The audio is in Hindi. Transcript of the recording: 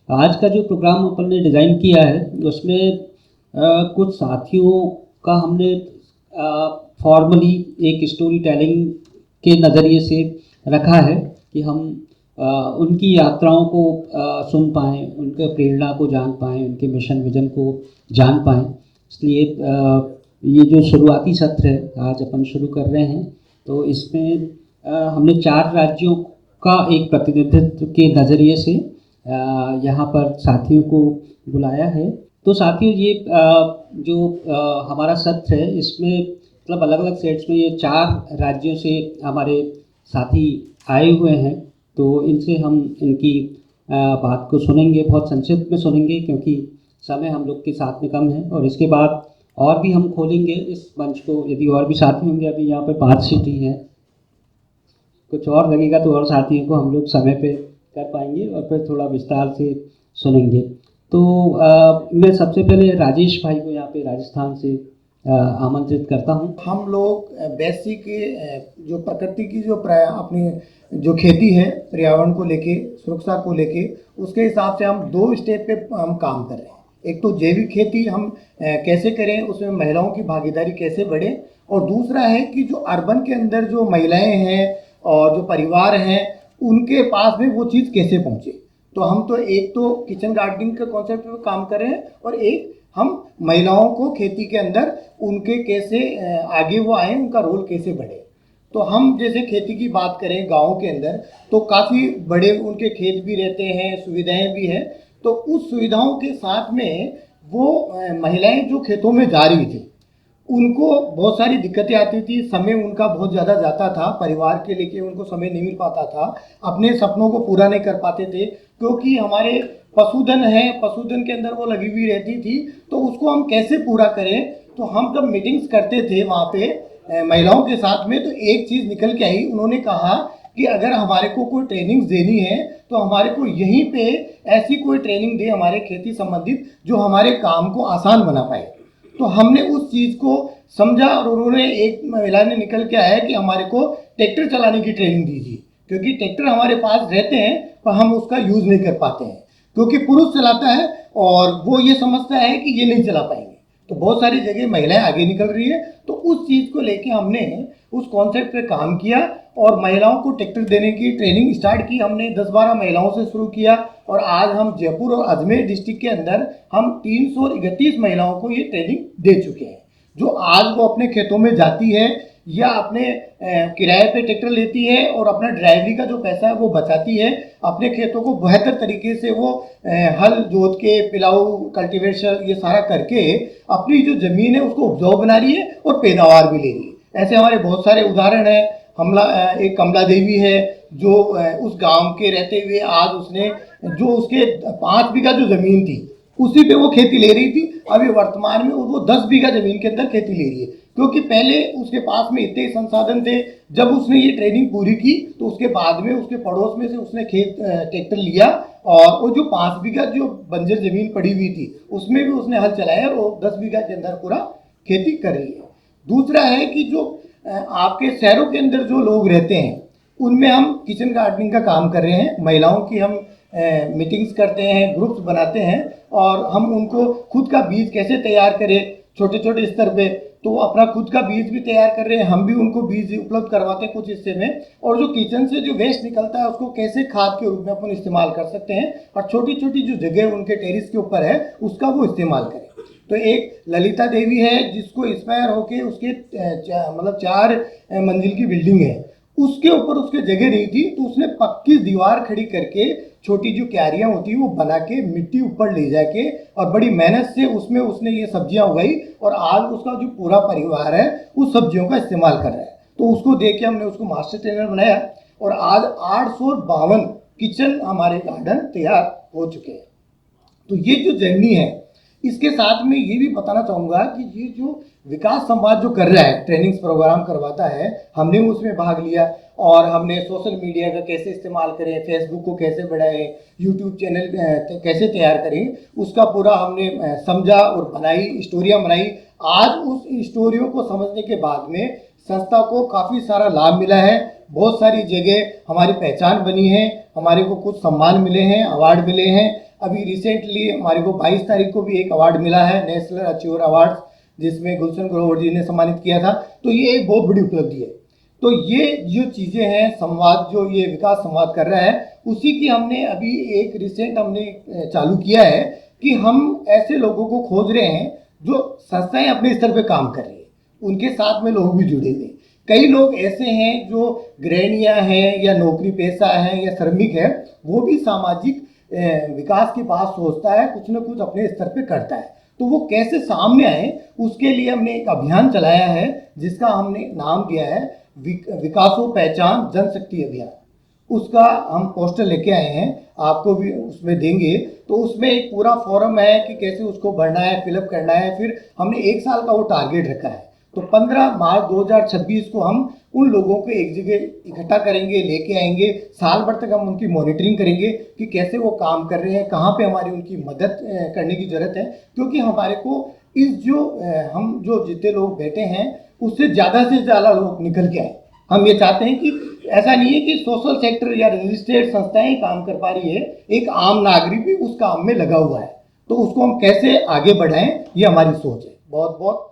आज का जो प्रोग्राम अपन ने डिज़ाइन किया है उसमें कुछ साथियों का हमने फॉर्मली एक स्टोरी टेलिंग के नज़रिए से रखा है कि हम उनकी यात्राओं को सुन पाएँ, उनके प्रेरणा को जान पाएँ, उनके मिशन विजन को जान पाएँ। इसलिए ये जो शुरुआती सत्र है आज अपन शुरू कर रहे हैं, तो इसमें हमने 4 राज्यों का एक प्रतिनिधित्व के नज़रिए से यहाँ पर साथियों को बुलाया है। तो साथियों ये जो हमारा सत्र है इसमें मतलब अलग-अलग सेट्स में ये 4 राज्यों से हमारे साथी आए हुए हैं। तो इनसे हम इनकी बात को सुनेंगे, बहुत संक्षिप्त में सुनेंगे क्योंकि समय हम लोग के साथ में कम है। और इसके बाद और भी हम खोलेंगे इस मंच को, यदि और भी साथी होंगे। अभी यहाँ पे 5 सीट ही हैं, कुछ और लगेगा तो और साथियों को हम लोग समय पे कर पाएंगे और फिर थोड़ा विस्तार से सुनेंगे। तो मैं सबसे पहले राजेश भाई को यहाँ पे राजस्थान से आमंत्रित करता हूँ। हम लोग बेसिक जो प्रकृति की जो अपनी जो खेती है पर्यावरण को लेके, सुरक्षा को लेके, उसके हिसाब से हम 2 स्टेप पे हम काम कर रहे हैं। एक तो जैविक खेती हम कैसे करें, उसमें महिलाओं की भागीदारी कैसे बढ़े, और दूसरा है कि जो अर्बन के अंदर जो महिलाएं हैं और जो परिवार हैं उनके पास में वो चीज़ कैसे पहुँचे। तो हम तो एक तो किचन गार्डनिंग के कॉन्सेप्ट पे काम कर रहे हैं और एक हम महिलाओं को खेती के अंदर उनके कैसे आगे वो आए, उनका रोल कैसे बढ़े। तो हम जैसे खेती की बात करें गाँव के अंदर तो काफ़ी बड़े उनके खेत भी रहते हैं, सुविधाएं भी हैं। तो उस सुविधाओं के साथ में वो महिलाएं जो खेतों में जा रही थी उनको बहुत सारी दिक्कतें आती थी, समय उनका बहुत ज़्यादा जाता था, परिवार के लेके उनको समय नहीं मिल पाता था, अपने सपनों को पूरा नहीं कर पाते थे क्योंकि हमारे पशुधन है, पशुधन के अंदर वो लगी हुई रहती थी। तो उसको हम कैसे पूरा करें। तो हम जब मीटिंग्स करते थे वहाँ पे महिलाओं के साथ में, तो एक चीज़ निकल के आई, उन्होंने कहा कि अगर हमारे को कोई ट्रेनिंग देनी है तो हमारे को यहीं पे ऐसी कोई ट्रेनिंग दे हमारे खेती संबंधित जो हमारे काम को आसान बना पाए। तो हमने उस चीज़ को समझा और उन्होंने, एक महिला ने निकल के आया कि हमारे को ट्रैक्टर चलाने की ट्रेनिंग दीजिए क्योंकि ट्रैक्टर हमारे पास रहते हैं पर हम उसका यूज़ नहीं कर पाते हैं क्योंकि पुरुष चलाता है और वो ये समझता है कि ये नहीं चला पाएंगे। तो बहुत सारी जगह महिलाएं आगे निकल रही है। तो उस चीज़ को लेके हमने उस कॉन्सेप्ट पे काम किया और महिलाओं को ट्रैक्टर देने की ट्रेनिंग स्टार्ट की। हमने 10-12 महिलाओं से शुरू किया और आज हम जयपुर और अजमेर डिस्ट्रिक्ट के अंदर हम 331 महिलाओं को ये ट्रेनिंग दे चुके हैं, जो आज वो अपने खेतों में जाती है या अपने किराए पे ट्रैक्टर लेती है और अपना ड्राइवरी का जो पैसा है वो बचाती है। अपने खेतों को बेहतर तरीके से वो हल जोत के, पिलाऊ, कल्टीवेशन ये सारा करके अपनी जो ज़मीन है उसको उपजाऊ बना रही है और पैदावार भी ले रही है। ऐसे हमारे बहुत सारे उदाहरण हैं। एक कमला देवी है जो उस गांव के रहते हुए आज उसने जो उसके 5 बीघा जो ज़मीन थी उसी पे वो खेती ले रही थी, अभी वर्तमान में वो 10 बीघा ज़मीन के अंदर खेती ले रही है क्योंकि पहले उसके पास में इतने संसाधन थे। जब उसने ये ट्रेनिंग पूरी की तो उसके बाद में उसके पड़ोस में से उसने ट्रैक्टर लिया और वो जो 5 बीघा जो बंजर ज़मीन पड़ी हुई थी उसमें भी उसने हल चलाया और वो 10 बीघा के अंदर पूरा खेती कर रही है। दूसरा है कि जो आपके शहरों के अंदर जो लोग रहते हैं उनमें हम किचन गार्डनिंग का काम कर रहे हैं। महिलाओं की हम मीटिंग्स करते हैं, ग्रुप्स बनाते हैं और हम उनको खुद का बीज कैसे तैयार करें छोटे छोटे स्तर पे, तो अपना खुद का बीज भी तैयार कर रहे हैं। हम भी उनको बीज उपलब्ध करवाते हैं कुछ हिस्से में, और जो किचन से जो वेस्ट निकलता है उसको कैसे खाद के रूप में अपन इस्तेमाल कर सकते हैं और छोटी छोटी जो जगह उनके टेरिस के ऊपर है उसका वो इस्तेमाल करें। तो एक ललिता देवी है जिसको इंस्पायर होके उसके मतलब 4 मंजिल की बिल्डिंग है, उसके ऊपर उसके जगह नहीं थी तो उसने पक्की दीवार खड़ी करके छोटी जो क्यारियाँ होती है वो बना के मिट्टी ऊपर ले जाके और बड़ी मेहनत से उसमें उसने ये सब्जियां उगाई और आज उसका जो पूरा परिवार है उस सब्जियों का इस्तेमाल कर रहा है। तो उसको देख के हमने उसको मास्टर ट्रेनर बनाया और आज 852 किचन हमारे गार्डन तैयार हो चुके हैं। तो ये जो जर्नी है, इसके साथ में ये भी बताना चाहूँगा कि ये जो विकास संवाद जो कर रहा है, ट्रेनिंग्स प्रोग्राम करवाता है, हमने उसमें भाग लिया और हमने सोशल मीडिया का कैसे इस्तेमाल करें, फेसबुक को कैसे बढ़ाएं, यूट्यूब चैनल कैसे तैयार करें, उसका पूरा हमने समझा और बनाई, स्टोरियाँ बनाई। आज उस स्टोरियों को समझने के बाद में संस्था को काफ़ी सारा लाभ मिला है, बहुत सारी जगह हमारी पहचान बनी है, हमारे को कुछ सम्मान मिले हैं, अवार्ड मिले हैं। अभी रिसेंटली हमारे को 22 तारीख को भी एक अवार्ड मिला है, नेशनल अचीवर अवार्ड, जिसमें गुलशन ग्रोवर जी ने सम्मानित किया था। तो ये एक बहुत बड़ी उपलब्धि है। तो ये जो चीज़ें हैं, संवाद जो ये विकास संवाद कर रहा है, उसी की हमने अभी एक रिसेंट हमने चालू किया है कि हम ऐसे लोगों को खोज रहे हैं जो संस्थाएं अपने स्तर पे काम कर रही है, उनके साथ में लोग भी जुड़े हुए। कई लोग ऐसे हैं जो गृहिणियाँ हैं या नौकरी पेशा है या श्रमिक है, वो भी सामाजिक विकास की बात सोचता है, कुछ न कुछ अपने स्तर पे करता है। तो वो कैसे सामने आए, उसके लिए हमने एक अभियान चलाया है जिसका हमने नाम दिया है विकासो पहचान जनशक्ति अभियान। उसका हम पोस्टर लेके आए हैं, आपको भी उसमें देंगे। तो उसमें एक पूरा फॉर्म है कि कैसे उसको भरना है, फिलअप करना है। फिर हमने 1 साल का वो टारगेट रखा है। तो 15 मार्च 2026 को हम उन लोगों को एक जगह इकट्ठा करेंगे, लेके आएंगे। साल भर तक हम उनकी मॉनिटरिंग करेंगे कि कैसे वो काम कर रहे हैं, कहाँ पे हमारी उनकी मदद करने की ज़रूरत है। क्योंकि हमारे को इस जो हम जो जितने लोग बैठे हैं, उससे ज़्यादा से ज़्यादा लोग निकल के आए। हम ये चाहते हैं कि ऐसा नहीं है कि सोशल सेक्टर या रजिस्टर्ड संस्थाएं काम कर पा रही है, एक आम नागरिक भी उस काम में लगा हुआ है। तो उसको हम कैसे आगे बढ़ाएं, ये हमारी सोच है। बहुत बहुत